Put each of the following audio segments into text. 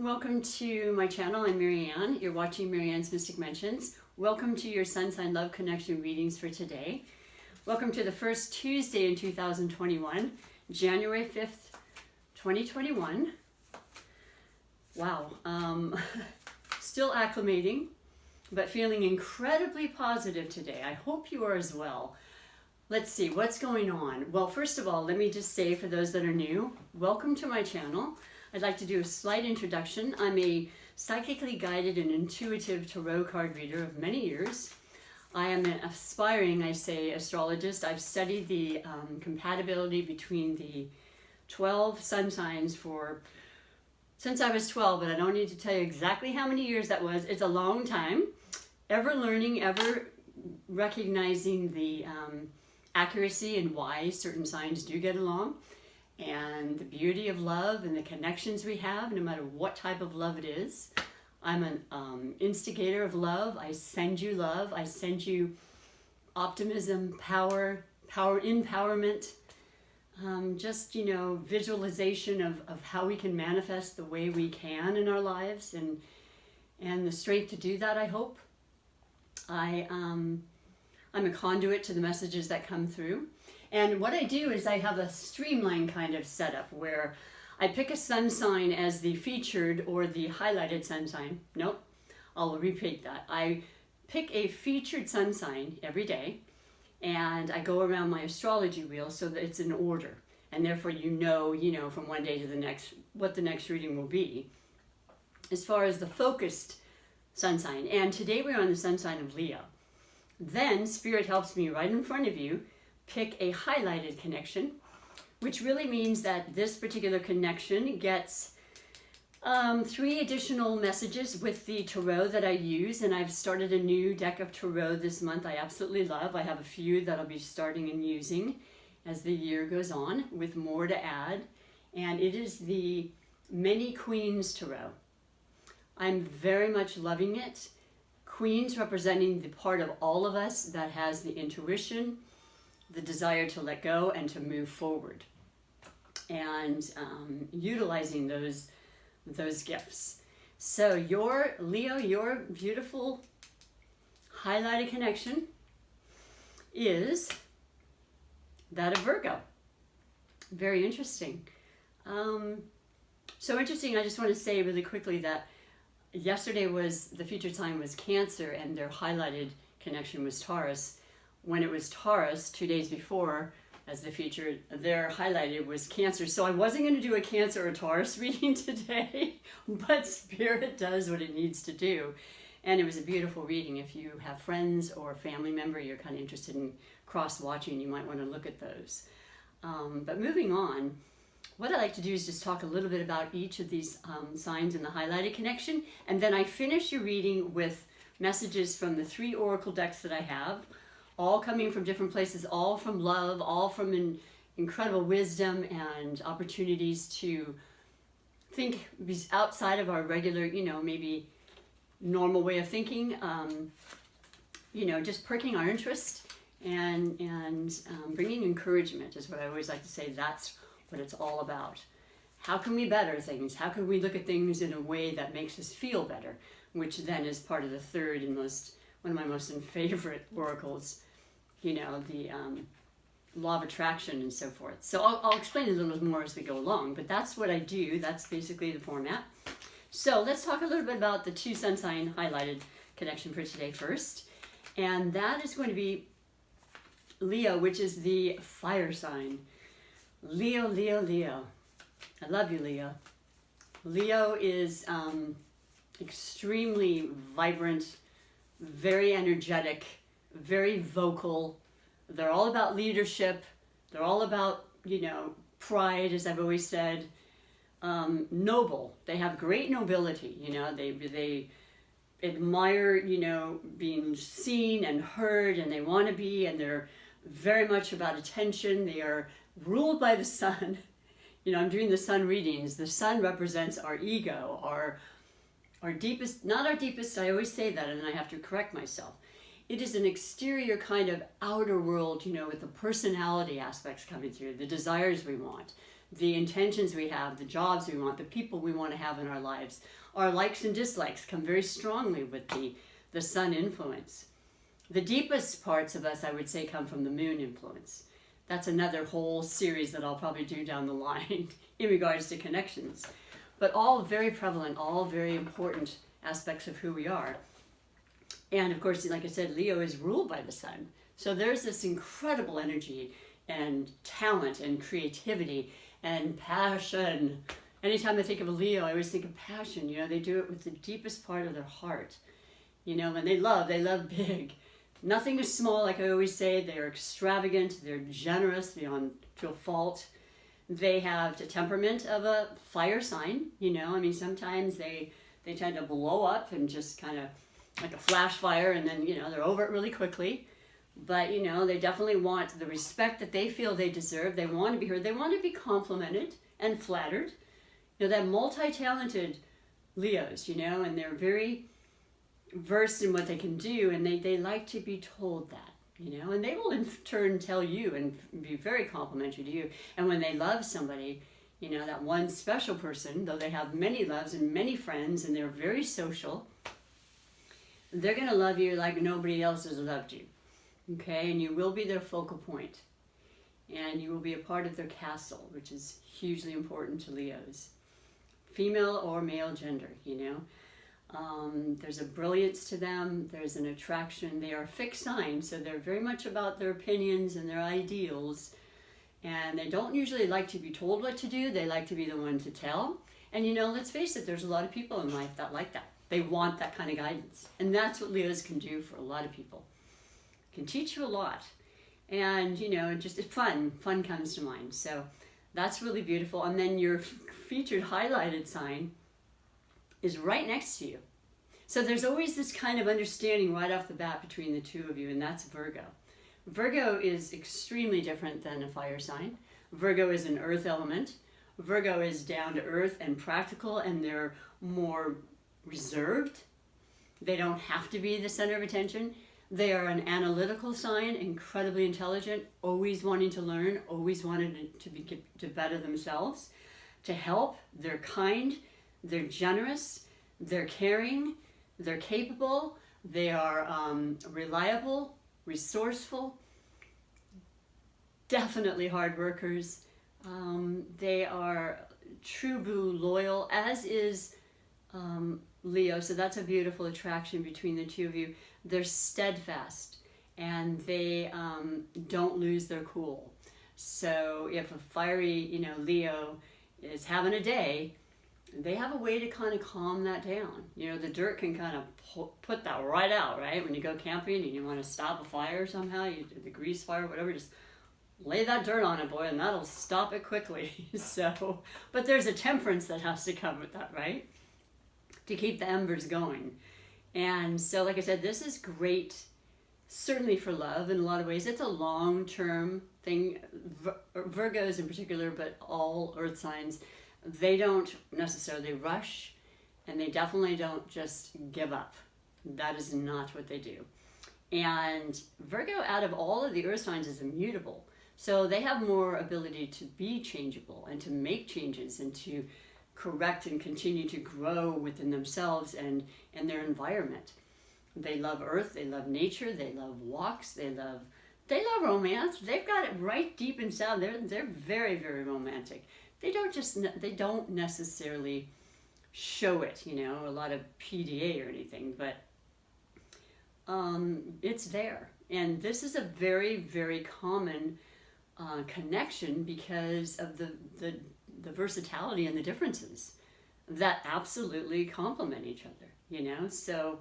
welcome to my channel. I'm MaryAnne. You're watching MaryAnne's Mystic Mentions. Welcome to your Sun Sign Love Connection readings for today. Welcome to the first Tuesday in 2021, January 5th, 2021. Wow. Still acclimating, but feeling incredibly positive today. I hope you are as well. Let's see what's going on. Well, first of all, let me just say for those that are new, welcome to my channel. I'd like to do a slight introduction. I'm a psychically guided and intuitive tarot card reader of many years. I am an aspiring, I say, astrologist. I've studied the compatibility between the 12 sun signs since I was 12, but I don't need to tell you exactly how many years that was. It's a long time. Ever learning, ever recognizing the accuracy and why certain signs do get along, and the beauty of love and the connections we have, no matter what type of love it is. I'm an instigator of love. I send you love. I send you optimism, power, empowerment, just, visualization of how we can manifest the way we can in our lives, and the strength to do that, I hope. I'm a conduit to the messages that come through. And what I do is I have a streamline kind of setup where I pick a sun sign as the featured or the highlighted sun sign. Nope, I'll repeat that. I pick a featured sun sign every day, and I go around my astrology wheel so that it's in order. And therefore you know from one day to the next what the next reading will be. As far as the focused sun sign, and today we're on the sun sign of Leo. Then Spirit helps me right in front of you pick a highlighted connection, which really means that this particular connection gets 3 additional messages with the tarot that I use, and I've started a new deck of tarot this month I absolutely love. I have a few that I'll be starting and using as the year goes on, with more to add, and it is the Many Queens Tarot. I'm very much loving it. Queens representing the part of all of us that has the intuition, the desire to let go and to move forward, and utilizing those gifts. So your Leo, your beautiful highlighted connection is that of Virgo. Very interesting. So interesting, I just want to say really quickly that yesterday was the featured sign was Cancer, and their highlighted connection was Taurus. When it was Taurus 2 days before, as the featured, their highlighted was Cancer. So I wasn't going to do a Cancer or Taurus reading today, but Spirit does what it needs to do. And it was a beautiful reading. If you have friends or a family member you're kind of interested in cross-watching, you might want to look at those. But moving on, what I like to do is just talk a little bit about each of these signs in the highlighted connection, and then I finish your reading with messages from the 3 oracle decks that I have, all coming from different places, all from love, all from incredible wisdom and opportunities to think outside of our regular, maybe normal way of thinking, just perking our interest and bringing encouragement is what I always like to say. That's what it's all about. How can we better things? How can we look at things in a way that makes us feel better? Which then is part of the third and one of my most favorite oracles, the law of attraction and so forth. So I'll explain a little more as we go along, but that's what I do. That's basically the format. So let's talk a little bit about the 2 sun sign highlighted connection for today first. And that is going to be Leo, which is the fire sign. Leo, Leo, Leo. I love you, Leo. Leo is extremely vibrant, very energetic, very vocal. They're all about leadership. They're all about, pride, as I've always said. Noble. They have great nobility. They admire, being seen and heard, and they want to be, and they're very much about attention. They are ruled by the sun. I'm doing the sun readings. The sun represents our ego, our deepest, not our deepest, I always say that, and I have to correct myself. It is an exterior kind of outer world, you know, with the personality aspects coming through, the desires we want, the intentions we have, the jobs we want, the people we want to have in our lives. Our likes and dislikes come very strongly with the sun influence. The deepest parts of us, I would say, come from the moon influence. That's another whole series that I'll probably do down the line in regards to connections. But all very prevalent, all very important aspects of who we are. And of course, like I said, Leo is ruled by the sun. So there's this incredible energy and talent and creativity and passion. Anytime I think of a Leo, I always think of passion. You know, they do it with the deepest part of their heart. You know, when they love big. Nothing is small, like I always say. They're extravagant, they're generous beyond to a fault. They have the temperament of a fire sign, you know. I mean, sometimes they tend to blow up and just kind of like a flash fire, and then, you know, they're over it really quickly. But, you know, they definitely want the respect that they feel they deserve. They want to be heard. They want to be complimented and flattered. You know, they're multi-talented Leos, you know, and they're very versed in what they can do, and they like to be told that, you know, and they will in turn tell you and be very complimentary to you. And when they love somebody, you know, that one special person, though they have many loves and many friends and they're very social, they're going to love you like nobody else has loved you, okay? And you will be their focal point, and you will be a part of their castle, which is hugely important to Leos, female or male gender, you know. There's a brilliance to them, there's an attraction. They are a fixed sign, so they're very much about their opinions and their ideals, and they don't usually like to be told what to do. They like to be the one to tell. And, you know, let's face it, there's a lot of people in life that like that. They want that kind of guidance, and that's what Leos can do for a lot of people. Can teach you a lot, and, you know, just fun comes to mind. So that's really beautiful. And then your featured highlighted sign is right next to you. So there's always this kind of understanding right off the bat between the two of you, and that's Virgo. Virgo is extremely different than a fire sign. Virgo is an earth element. Virgo is down to earth and practical, and they're more reserved. They don't have to be the center of attention. They are an analytical sign, incredibly intelligent, always wanting to learn, always wanting to better themselves, to help. They're kind. They're generous, they're caring, they're capable, they are reliable, resourceful, definitely hard workers. They are true blue loyal, as is Leo, so that's a beautiful attraction between the two of you. They're steadfast, and they don't lose their cool. So if a fiery, you know, Leo is having a day, they have a way to kind of calm that down. You know, the dirt can kind of put that right out, right? When you go camping and you want to stop a fire somehow, the grease fire, whatever, just lay that dirt on it, boy, and that'll stop it quickly. So, but there's a temperance that has to come with that, right? To keep the embers going. And so, like I said, this is great, certainly for love in a lot of ways. It's a long-term thing. Virgos in particular, but all earth signs, they don't necessarily rush, and they definitely don't just give up. That is not what they do. And Virgo, out of all of the earth signs, is immutable. So they have more ability to be changeable and to make changes and to correct and continue to grow within themselves and their environment. They love earth, they love nature, they love walks, they love romance. They've got it right deep inside. They're very, very romantic. They don't necessarily show it, you know, a lot of PDA or anything, but it's there. And this is a very, very common connection because of the versatility and the differences that absolutely complement each other, you know. So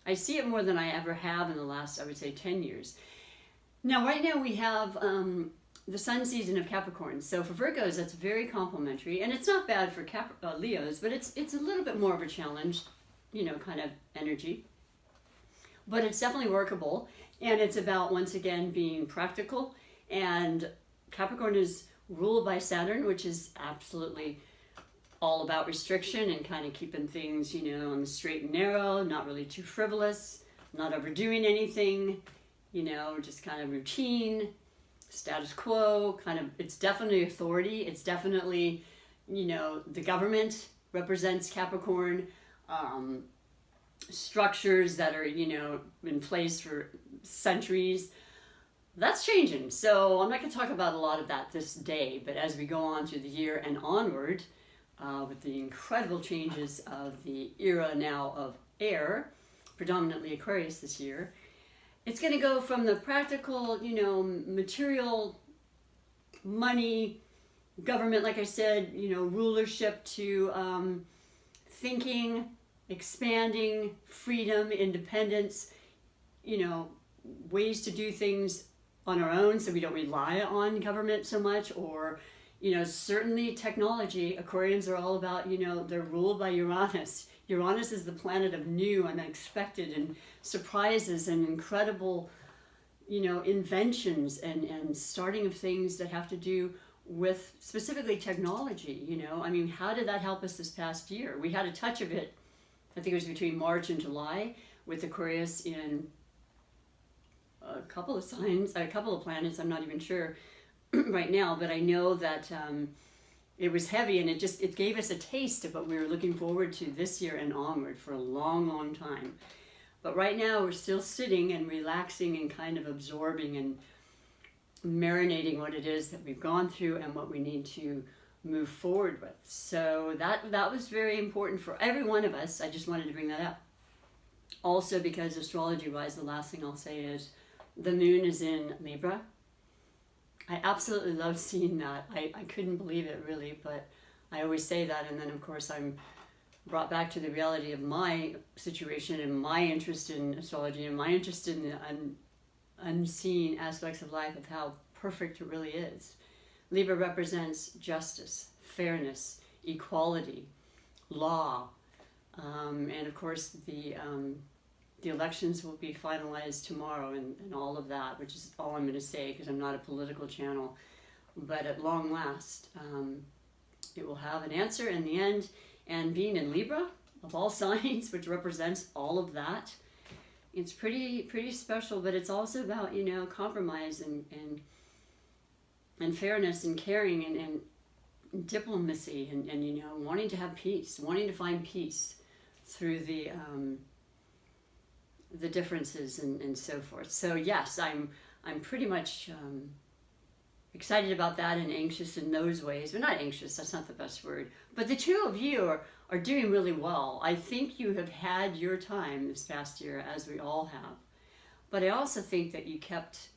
I see it more than I ever have in the last, I would say, 10 years. Now, right now we have the sun season of Capricorn. So for Virgos, that's very complementary, and it's not bad for Leos, but it's a little bit more of a challenge, you know, kind of energy. But it's definitely workable, and it's about, once again, being practical. And Capricorn is ruled by Saturn, which is absolutely all about restriction and kind of keeping things, you know, on the straight and narrow, not really too frivolous. not overdoing anything, you know, just kind of routine, status quo, kind of, it's definitely authority. It's definitely, you know, the government represents Capricorn, structures that are, you know, in place for centuries. That's changing. So I'm not going to talk about a lot of that this day, but as we go on through the year and onward, with the incredible changes of the era now of air, predominantly Aquarius this year, it's going to go from the practical, you know, material, money, government, like I said, you know, rulership, to thinking, expanding, freedom, independence, you know, ways to do things on our own so we don't rely on government so much, or, you know, certainly technology. Aquarians are all about, you know, they're ruled by Uranus. Uranus is the planet of new and unexpected and surprises and incredible, you know, inventions and starting of things that have to do with specifically technology, you know. I mean, how did that help us this past year? We had a touch of it, I think it was between March and July, with Aquarius in a couple of signs, a couple of planets, I'm not even sure right now, but I know that it was heavy, and it gave us a taste of what we were looking forward to this year and onward for a long, long time. But right now we're still sitting and relaxing and kind of absorbing and marinating what it is that we've gone through and what we need to move forward with. So that was very important for every one of us. I just wanted to bring that up. Also, because astrology-wise, the last thing I'll say is the moon is in Libra. I absolutely love seeing that. I couldn't believe it, really, but I always say that, and then of course I'm brought back to the reality of my situation and my interest in astrology and my interest in the unseen aspects of life, of how perfect it really is. Libra represents justice, fairness, equality, law, and of course the elections will be finalized tomorrow, and all of that, which is all I'm going to say because I'm not a political channel. But at long last, it will have an answer in the end. And being in Libra, of all signs, which represents all of that, it's pretty special. But it's also about, you know, compromise and fairness and caring and diplomacy and you know, wanting to have peace, wanting to find peace through the differences and so forth. So yes, I'm pretty much excited about that and anxious in those ways. But not anxious, that's not the best word. But the two of you are doing really well. I think you have had your time this past year, as we all have. But I also think that you kept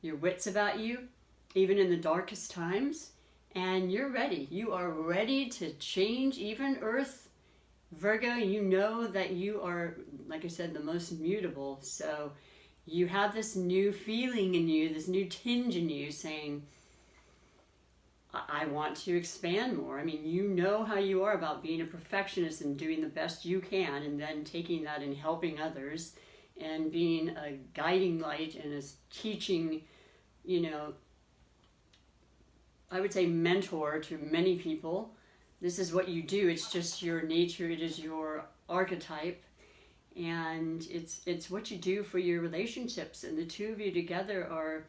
your wits about you, even in the darkest times, and you're ready. You are ready to change. Even Earth, Virgo, you know that you are, like I said, the most mutable. So you have this new feeling in you, this new tinge in you saying, I want to expand more. I mean, you know how you are about being a perfectionist and doing the best you can, and then taking that and helping others and being a guiding light and a teaching, you know, I would say mentor to many people. This is what you do. It's just your nature. It is your archetype. And it's what you do for your relationships. And the two of you together are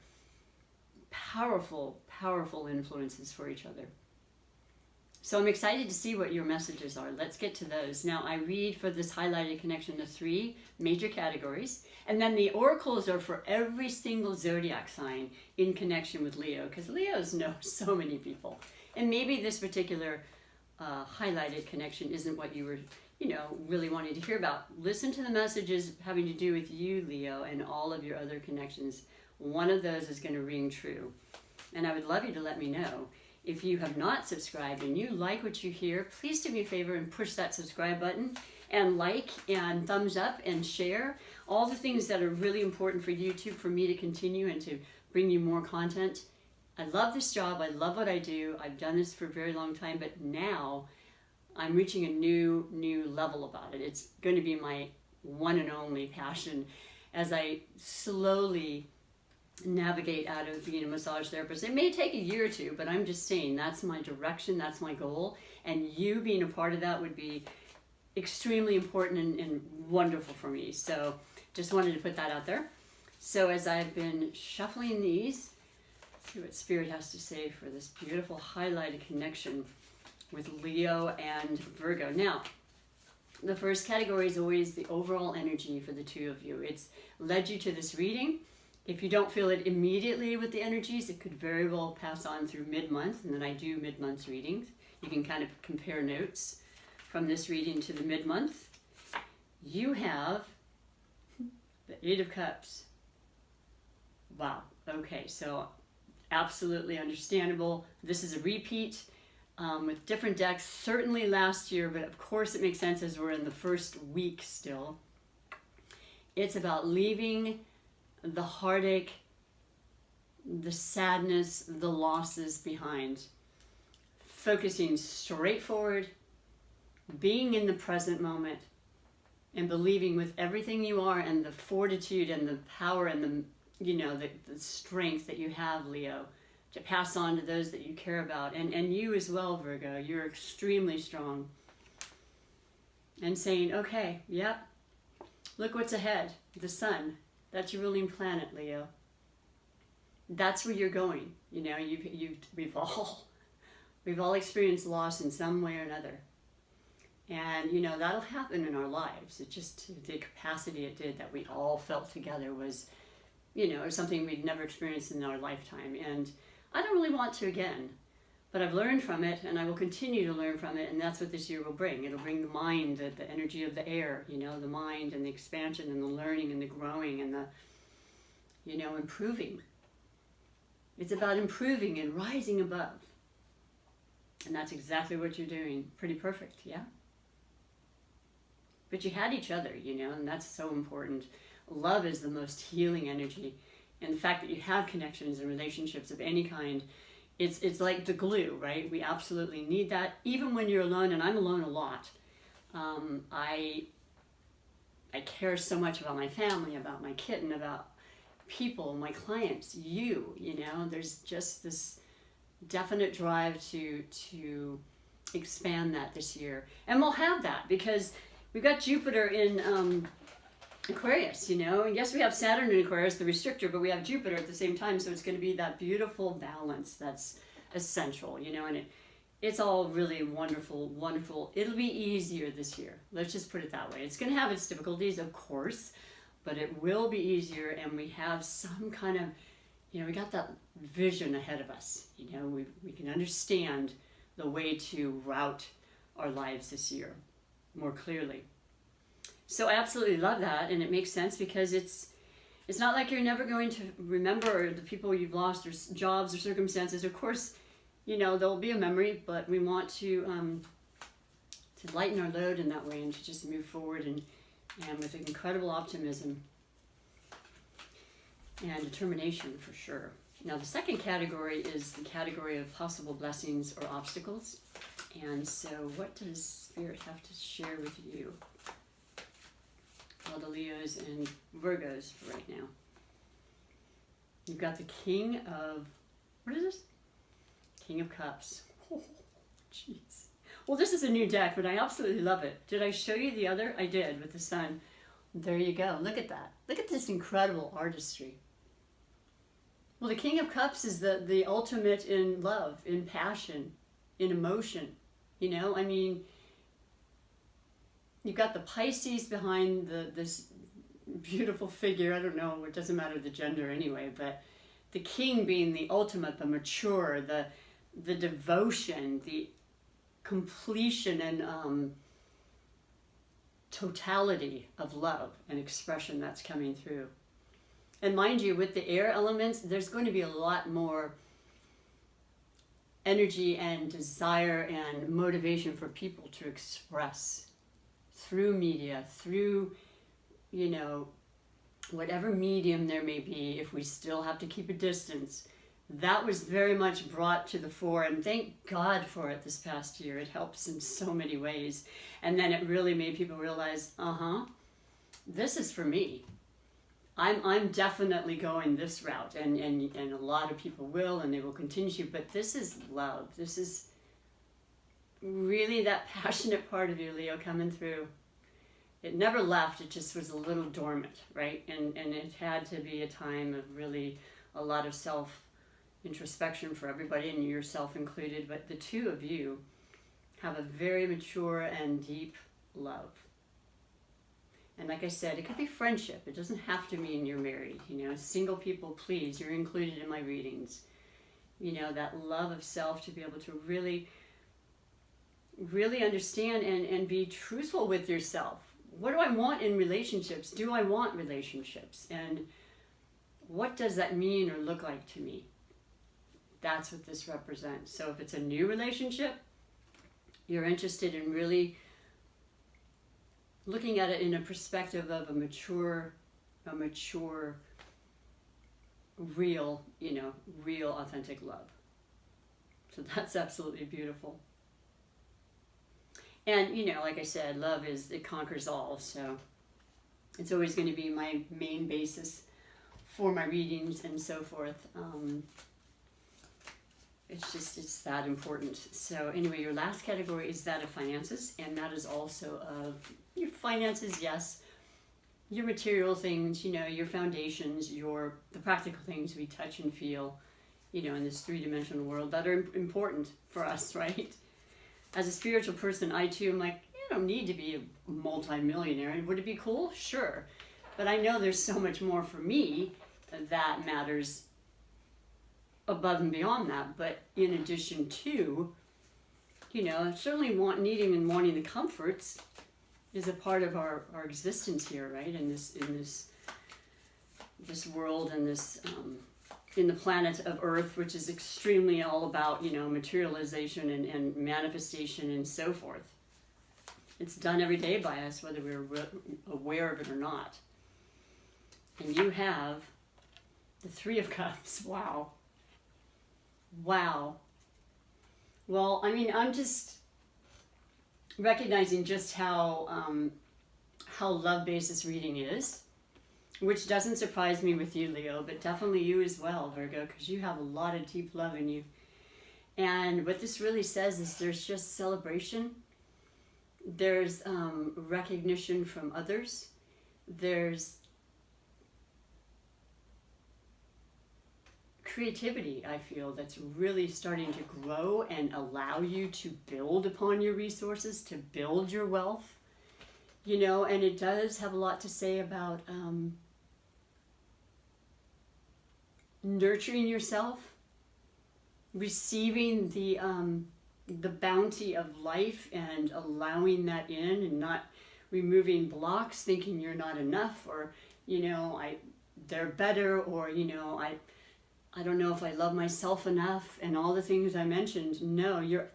powerful, powerful influences for each other. So I'm excited to see what your messages are. Let's get to those. Now, I read for this highlighted connection the 3 major categories. And then the oracles are for every single zodiac sign in connection with Leo, because Leos know so many people. And maybe this particular highlighted connection isn't what you were, you know, really wanting to hear about. Listen to the messages having to do with you, Leo, and all of your other connections. One of those is going to ring true. And I would love you to let me know. If you have not subscribed and you like what you hear, please do me a favor and push that subscribe button and like and thumbs up and share. All the things that are really important for YouTube, for me to continue and to bring you more content. I love this job. I love what I do. I've done this for a very long time, but now I'm reaching a new level about it. It's going to be my one and only passion as I slowly navigate out of being a massage therapist. It may take a year or two, but I'm just saying that's my direction, that's my goal, and you being a part of that would be extremely important and wonderful for me. So Just wanted to put that out there. So as I've been shuffling these, see what Spirit has to say for this beautiful highlighted connection with Leo and Virgo. Now, the first category is always the overall energy for the two of you. It's led you to this reading. If you don't feel it immediately with the energies, it could very well pass on through mid-month, and then I do mid-month readings. You can kind of compare notes from this reading to the mid-month. You have the Eight of Cups. Wow. Okay, so absolutely understandable. This is a repeat with different decks, certainly last year, but of course it makes sense as we're in the first week still. It's about leaving the heartache, the sadness, the losses behind. Focusing straight forward, being in the present moment, and believing with everything you are and the fortitude and the power and the strength that you have, Leo, to pass on to those that you care about. And you as well, Virgo, you're extremely strong. And saying, okay, yep, look what's ahead, the sun. That's your ruling planet, Leo. That's where you're going. You know, we've all experienced loss in some way or another. And, you know, that'll happen in our lives. It just, the capacity it did that we all felt together was, you know, something we'd never experienced in our lifetime. And I don't really want to again. But I've learned from it, and I will continue to learn from it, and that's what this year will bring. It'll bring the mind, the energy of the air, you know, the mind and the expansion and the learning and the growing and the, you know, improving. It's about improving and rising above. And that's exactly what you're doing. Pretty perfect, yeah? But you had each other, you know, and that's so important. Love is the most healing energy. And the fact that you have connections and relationships of any kind, it's like the glue, right? We absolutely need that, even when you're alone, and I'm alone a lot. I care so much about my family, about my kitten, about people, my clients, you know, there's just this definite drive to expand that this year. And we'll have that because we've got Jupiter in Aquarius, you know. And yes, we have Saturn in Aquarius, the restrictor, but we have Jupiter at the same time, so it's going to be that beautiful balance that's essential, you know, and it's all really wonderful, wonderful. It'll be easier this year. Let's just put it that way. It's going to have its difficulties, of course, but it will be easier, and we have some kind of, you know, we got that vision ahead of us. You know, we can understand the way to route our lives this year more clearly. So I absolutely love that, and it makes sense because it's not like you're never going to remember the people you've lost or jobs or circumstances. Of course, you know, there'll be a memory, but we want to lighten our load in that way and to just move forward and with incredible optimism and determination for sure. Now, the second category is the category of possible blessings or obstacles. And so what does Spirit have to share with you? All the Leos and Virgos for right now. You've got the King of, what is this? King of Cups. Oh, jeez. Well, this is a new deck, but I absolutely love it. Did I show you the other? I did, with the sun. There you go. Look at that. Look at this incredible artistry. Well, the King of Cups is the ultimate in love, in passion, in emotion. You know, I mean, you've got the Pisces behind this beautiful figure. I don't know, it doesn't matter the gender anyway, but the king being the ultimate, the mature, the devotion, the completion and totality of love and expression that's coming through. And mind you, with the air elements, there's going to be a lot more energy and desire and motivation for people to express through media, through, you know, whatever medium there may be, if we still have to keep a distance. That was very much brought to the fore, and thank God for it this past year. It helps in so many ways. And then it really made people realize, this is for me. I'm definitely going this route, and a lot of people will, and they will continue to, but this is love. This is really that passionate part of you, Leo, coming through. it never left, it just was a little dormant, right? And it had to be a time of really a lot of self introspection for everybody, and yourself included. But the two of you have a very mature and deep love. And like I said, it could be friendship. It doesn't have to mean you're married. You know, single people, please, you're included in my readings. You know, that love of self, to be able to really, really understand and be truthful with yourself. What do I want in relationships? Do I want relationships? And what does that mean or look like to me? That's what this represents. So if it's a new relationship, you're interested in really looking at it in a perspective of a mature, real, real authentic love. So that's absolutely beautiful. And, like I said, love it conquers all. So it's always going to be my main basis for my readings and so forth. It's that important. So anyway, your last category is that of finances, and that is also of your finances, yes, your material things, your foundations, the practical things we touch and feel, in this three-dimensional world that are important for us, right? As a spiritual person, I too am like, you don't need to be a multi-millionaire. Would it be cool? Sure. But I know there's so much more for me that matters above and beyond that. But in addition to, certainly needing and wanting the comforts is a part of our existence here, right? In this world and this in the planet of Earth, which is extremely all about, materialization and manifestation and so forth. It's done every day by us, whether we're aware of it or not. And you have the Three of Cups. Wow. Well, I'm just recognizing just how love-based this reading is, which doesn't surprise me with you, Leo, but definitely you as well, Virgo, because you have a lot of deep love in you. And what this really says is there's just celebration. There's recognition from others. There's creativity, I feel, that's really starting to grow and allow you to build upon your resources, to build your wealth. And it does have a lot to say about nurturing yourself, receiving the bounty of life and allowing that in, and not removing blocks, thinking you're not enough, or they're better, or I don't know if I love myself enough, and all the things I mentioned. No, you're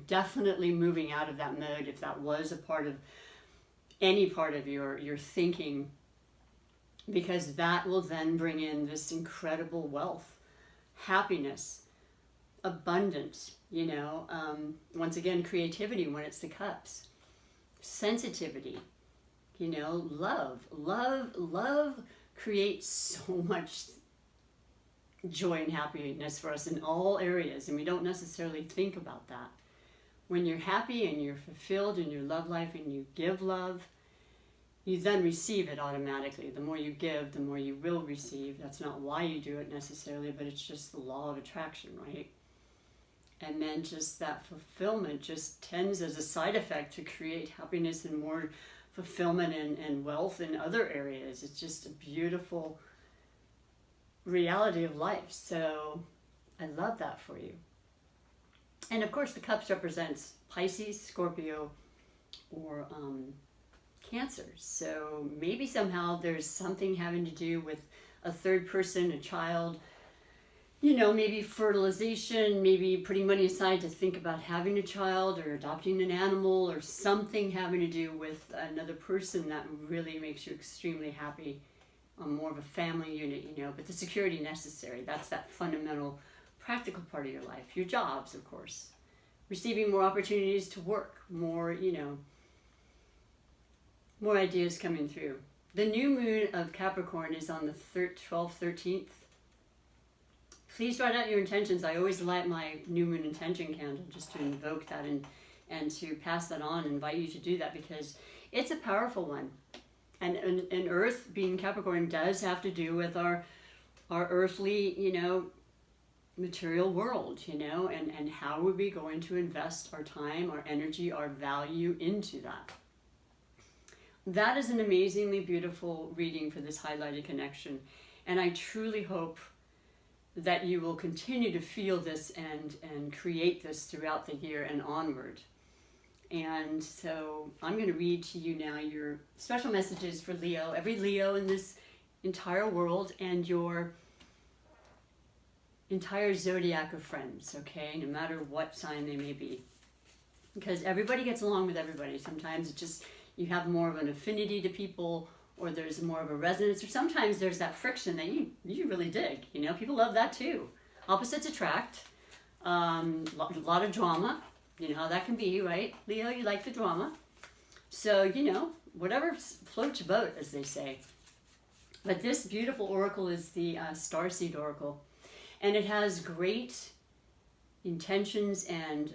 definitely moving out of that mode if that was a part of any part of your thinking, because that will then bring in this incredible wealth, happiness, abundance, once again, creativity when it's the cups, sensitivity, love creates so much joy and happiness for us in all areas, and we don't necessarily think about that. When you're happy and you're fulfilled in your love life and you give love, you then receive it automatically. The more you give, the more you will receive. That's not why you do it necessarily, but it's just the law of attraction, right? And then just that fulfillment just tends as a side effect to create happiness and more fulfillment and wealth in other areas. It's just a beautiful reality of life. So I love that for you. And of course the cups represents Pisces, Scorpio, or Cancer. So maybe somehow there's something having to do with a third person, a child, maybe fertilization, maybe putting money aside to think about having a child or adopting an animal, or something having to do with another person that really makes you extremely happy. More of a family unit, but the security necessary. That's that fundamental practical part of your life. Your jobs, of course. Receiving more opportunities to work, more, more ideas coming through. The new moon of Capricorn is on the 12th, 13th. Please write out your intentions. I always light my new moon intention candle just to invoke that and to pass that on, invite you to do that, because It's a powerful one. And Earth, being Capricorn, does have to do with our earthly, material world, and how are we going to invest our time, our energy, our value into that. That is an amazingly beautiful reading for this highlighted connection. And I truly hope that you will continue to feel this and create this throughout the year and onward. And so I'm going to read to you now your special messages for Leo, every Leo in this entire world, and your entire zodiac of friends, okay? No matter what sign they may be. Because everybody gets along with everybody. Sometimes it's just you have more of an affinity to people, or there's more of a resonance, or sometimes there's that friction that you really dig. People love that too. Opposites attract. A lot of drama. You know how that can be, right? Leo, you like the drama. So, whatever floats your boat, as they say. But this beautiful oracle is the Starseed Oracle. And it has great intentions and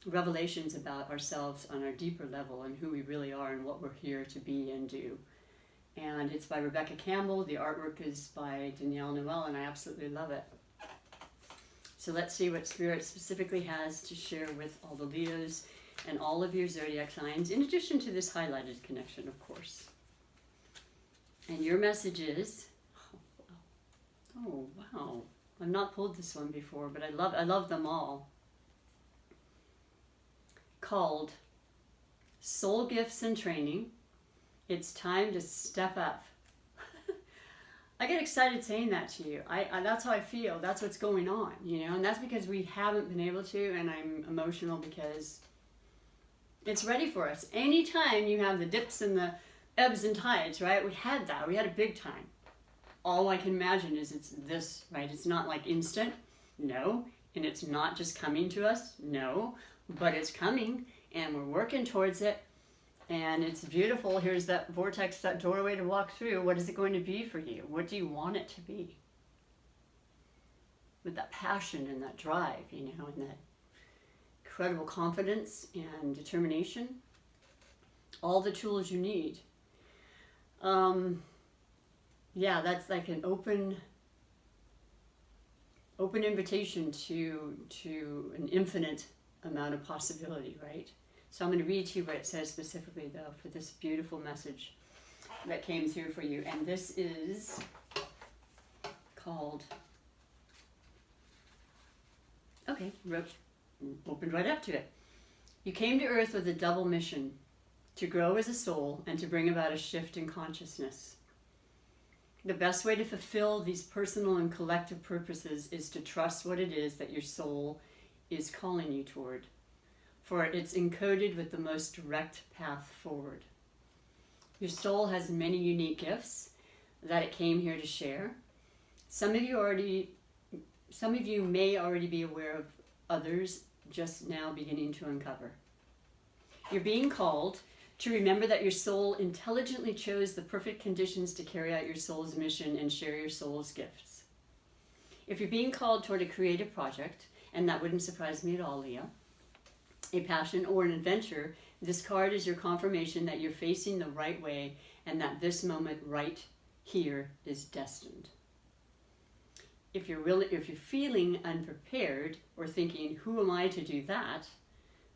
revelations about ourselves on our deeper level and who we really are and what we're here to be and do. And it's by Rebecca Campbell. The artwork is by Danielle Noel, and I absolutely love it. So let's see what Spirit specifically has to share with all the Leos and all of your zodiac signs, in addition to this highlighted connection, of course. And your message is, oh wow, I've not pulled this one before, but I love them all. Called Soul Gifts and Training. It's time to step up. I get excited saying that to you. I that's how I feel. That's what's going on, and that's because we haven't been able to, and I'm emotional because it's ready for us. Anytime you have the dips and the ebbs and tides, right? We had that. We had a big time. All I can imagine is it's this, right? It's not like instant, no. And it's not just coming to us, no. But it's coming, and we're working towards it. And it's beautiful. Here's that vortex, that doorway to walk through. What is it going to be for you? What do you want it to be? With that passion and that drive, and that incredible confidence and determination. All the tools you need. Yeah, that's like an open invitation to an infinite amount of possibility, right? So I'm going to read to you what it says specifically, though, for this beautiful message that came through for you. And this is called, opened right up to it. You came to Earth with a double mission, to grow as a soul and to bring about a shift in consciousness. The best way to fulfill these personal and collective purposes is to trust what it is that your soul is calling you toward, for it's encoded with the most direct path forward. Your soul has many unique gifts that it came here to share. Some of you may already be aware of others just now beginning to uncover. You're being called to remember that your soul intelligently chose the perfect conditions to carry out your soul's mission and share your soul's gifts. If you're being called toward a creative project, and that wouldn't surprise me at all, Leo, a passion or an adventure, this card is your confirmation that you're facing the right way and that this moment right here is destined. If you're feeling unprepared or thinking, who am I to do that?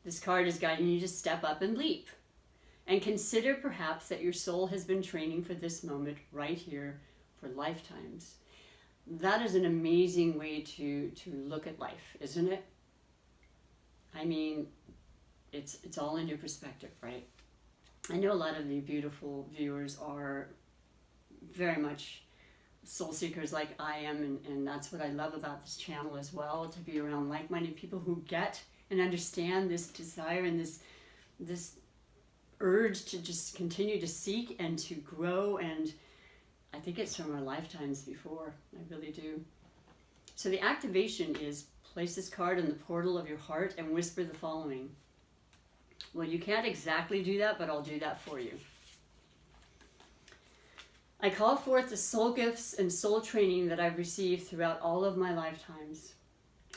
This card is guiding you to step up and leap. And consider perhaps that your soul has been training for this moment right here for lifetimes. That is an amazing way to look at life, isn't it? I mean, it's all in your perspective, right? I know a lot of the beautiful viewers are very much soul seekers like I am, and that's what I love about this channel as well, to be around like-minded people who get and understand this desire and this urge to just continue to seek and to grow, and I think it's from our lifetimes before. I really do. So the activation is place this card in the portal of your heart and whisper the following. Well, you can't exactly do that, but I'll do that for you. I call forth the soul gifts and soul training that I've received throughout all of my lifetimes.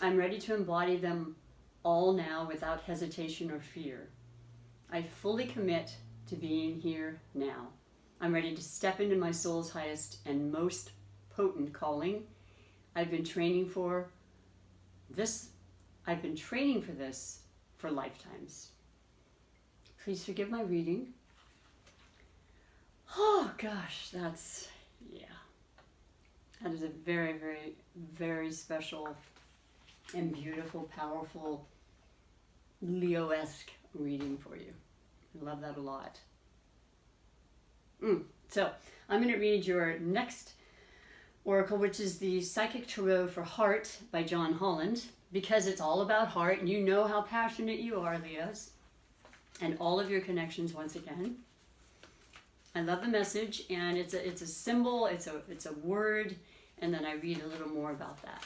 I'm ready to embody them all now without hesitation or fear. I fully commit to being here now. I'm ready to step into my soul's highest and most potent calling. I've been training for this for lifetimes. Please forgive my reading. Oh gosh, that is a very, very, very special and beautiful, powerful Leo-esque reading for you. I love that a lot. So I'm going to read your next oracle, which is the Psychic Tarot for Heart by John Holland, because it's all about heart. You know how passionate you are, Leos, and all of your connections once again. I love the message, and it's a symbol, it's a word, and then I read a little more about that.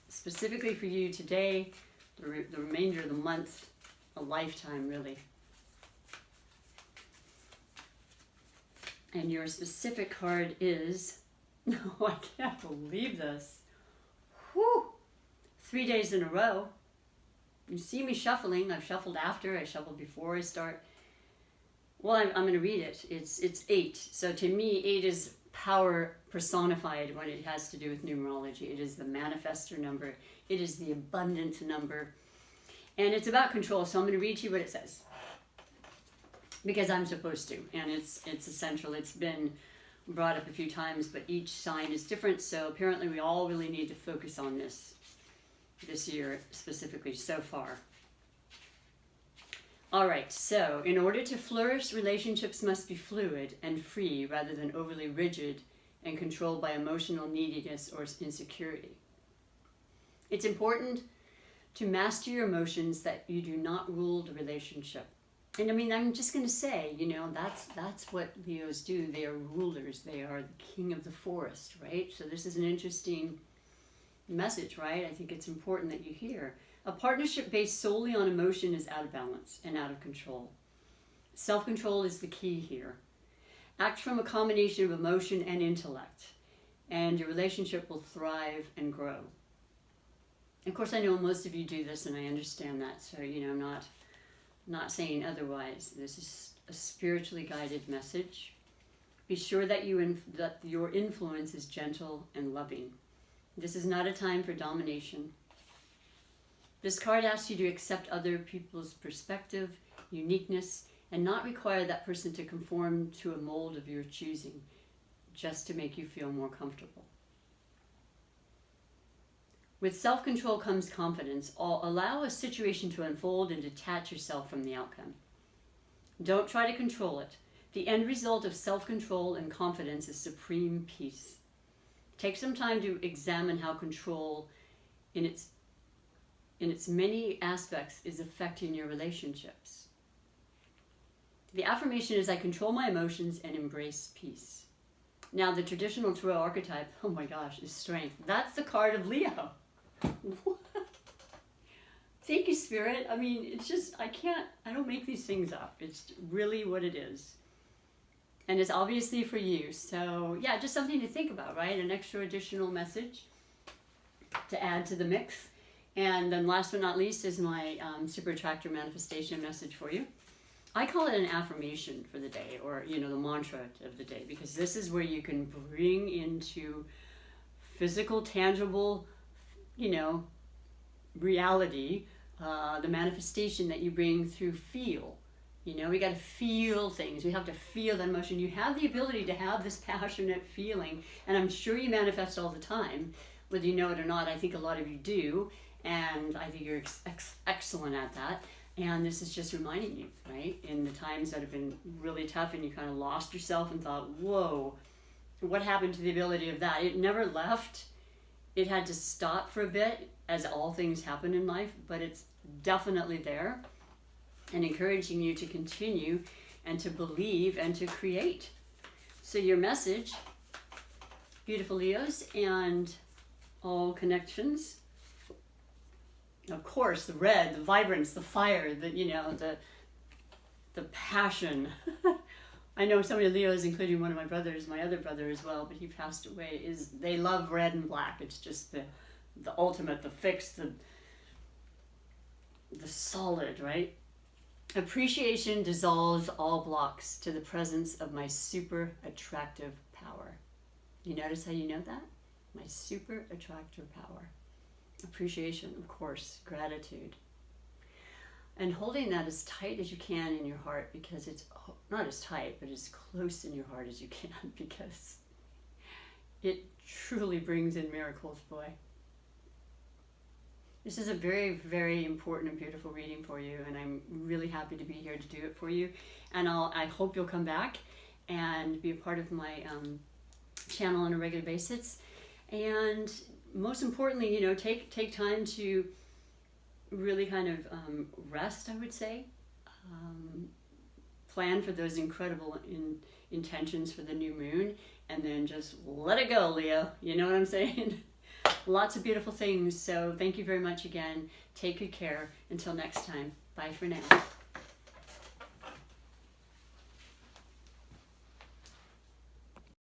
Specifically for you today, the remainder of the month, a lifetime really. And your specific card is, no, I can't believe this. Whew! 3 days in a row. You see me shuffling. I've shuffled after, I shuffled before I start. Well, I'm going to read it. It's 8. So to me, 8 is power personified when it has to do with numerology. It is the manifestor number. It is the abundant number. And it's about control. So I'm going to read to you what it says, because I'm supposed to, and it's essential. It's been brought up a few times, but each sign is different, so apparently we all really need to focus on this year specifically so far. All right, so in order to flourish, relationships must be fluid and free rather than overly rigid and controlled by emotional neediness or insecurity. It's important to master your emotions that you do not rule the relationship. And I mean, I'm just going to say, you know, that's what Leos do. They are rulers. They are the king of the forest, right? So this is an interesting message, right? I think it's important that you hear. A partnership based solely on emotion is out of balance and out of control. Self-control is the key here. Act from a combination of emotion and intellect, and your relationship will thrive and grow. Of course, I know most of you do this, and I understand that. So, you know, I'm not saying otherwise. This is a spiritually guided message. Be sure that that your influence is gentle and loving. This is not a time for domination. This card asks you to accept other people's perspective, uniqueness, and not require that person to conform to a mold of your choosing, just to make you feel more comfortable. With self-control comes confidence. Allow a situation to unfold and detach yourself from the outcome. Don't try to control it. The end result of self-control and confidence is supreme peace. Take some time to examine how control in its many aspects is affecting your relationships. The affirmation is, I control my emotions and embrace peace. Now, the traditional tarot archetype, oh my gosh, is strength. That's the card of Leo. Thank you, Spirit. I mean, it's just, I don't make these things up. It's really what it is. And it's obviously for you. So yeah, just something to think about, right? An extra additional message to add to the mix. And then last but not least is my super attractor manifestation message for you. I call it an affirmation for the day, or, you know, the mantra of the day, because this is where you can bring into physical, tangible, you know, reality, the manifestation that you bring through feel. You know, we got to feel things. We have to feel that emotion. You have the ability to have this passionate feeling, and I'm sure you manifest all the time, whether you know it or not. I think a lot of you do, and I think you're excellent at that. And this is just reminding you, right, in the times that have been really tough and you kind of lost yourself and thought, whoa, what happened to the ability of that? It never left. It had to stop for a bit, as all things happen in life, but it's definitely there, and encouraging you to continue and to believe and to create. So your message, beautiful Leos and all connections, of course, the red, the vibrance, the fire, the, you know, the passion. I know so many Leos, including one of my brothers, my other brother as well, but he passed away, they love red and black. It's just the ultimate, the fixed, the solid, right? Appreciation dissolves all blocks to the presence of my super attractive power. You notice how you know that? My super attractive power. Appreciation, of course, gratitude. And holding that as tight as you can in your heart, because it's not as tight, but as close in your heart as you can, because it truly brings in miracles, boy. This is a very, very important and beautiful reading for you, and I'm really happy to be here to do it for you. And I hope you'll come back and be a part of my channel on a regular basis. And most importantly, you know, take time to really kind of rest, I would say. Plan for those incredible intentions for the new moon, and then just let it go, Leo. You know what I'm saying? Lots of beautiful things. So thank you very much again. Take good care. Until next time. Bye for now.